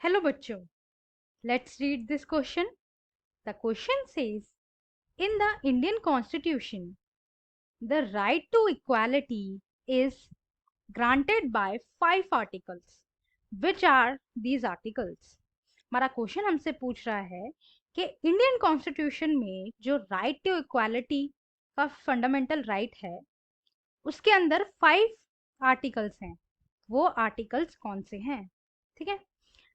Hello बच्चों, let's read this question. The question says in the Indian constitution the right to equality is granted by 5 articles. Which are these articles? हमारा question हमसे पूछ रहा है कि Indian constitution में जो राइट टू इक्वालिटी का फंडामेंटल राइट है उसके अंदर 5 आर्टिकल्स हैं. वो आर्टिकल्स कौन से हैं? ठीक है,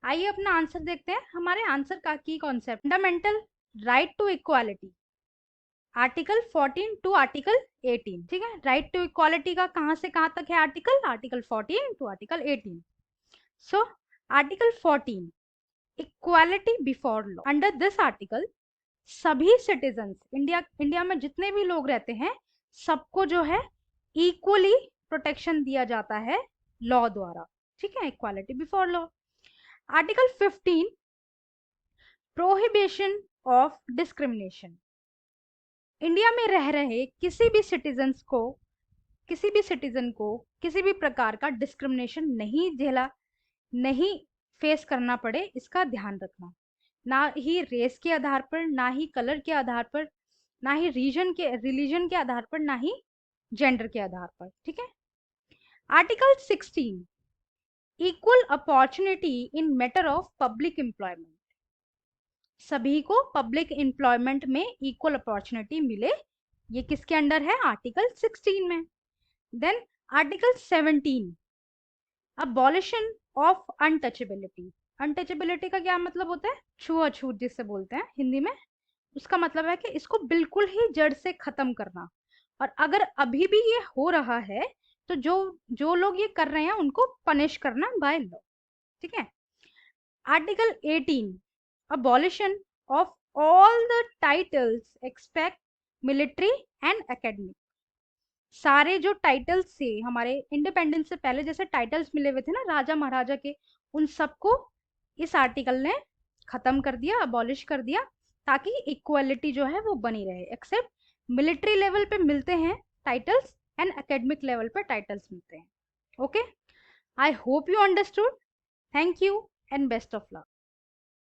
आइए अपना आंसर देखते हैं. हमारे आंसर का की concept fundamental right to equality, article 14 to article 18. ठीक है, राइट टू इक्वालिटी का कहां से कहां तक है article 14 to article 18. So article 14, equality before law. Under this article सभी सिटीजन्स, इंडिया में जितने भी लोग रहते हैं सबको जो है इक्वली प्रोटेक्शन दिया जाता है लॉ द्वारा. ठीक है, equality before law. Article 15, prohibition of discrimination. India में रह रहे किसी भी सिटीजन को किसी भी प्रकार का डिस्क्रिमिनेशन नहीं फेस करना पड़े, इसका ध्यान रखना. ना ही रेस के आधार पर, ना ही कलर के आधार पर, ना ही रिलीजन के आधार पर, ना ही जेंडर के आधार पर. ठीक है. Article 16, equal opportunity in matter of public employment. सभी को पब्लिक एम्प्लॉयमेंट में इक्वल अपॉर्चुनिटी मिले, ये किसके अंडर है? आर्टिकल 16 में. Then article 17, abolition of untouchability. Untouchability का क्या मतलब होता है? छुआछूत जिससे बोलते हैं हिंदी में. उसका मतलब है कि इसको बिल्कुल ही जड़ से खत्म करना. और अगर अभी भी ये हो रहा है तो जो लोग ये कर रहे हैं उनको पनिश करना बाय लॉ. ठीक है. Article 18, abolition of all the titles except military and academic. सारे जो टाइटल्स थे हमारे इंडिपेंडेंस से पहले, जैसे टाइटल्स मिले हुए थे ना राजा महाराजा के, उन सबको इस आर्टिकल ने खत्म कर दिया, अबॉलिश कर दिया, ताकि इक्वालिटी जो है वो बनी रहे. एक्सेप्ट मिलिट्री लेवल पे मिलते हैं टाइटल्स एंड एकेडमिक लेवल पे टाइटल्स मिलते हैं. Okay, I hope you understood. Thank you and best of luck.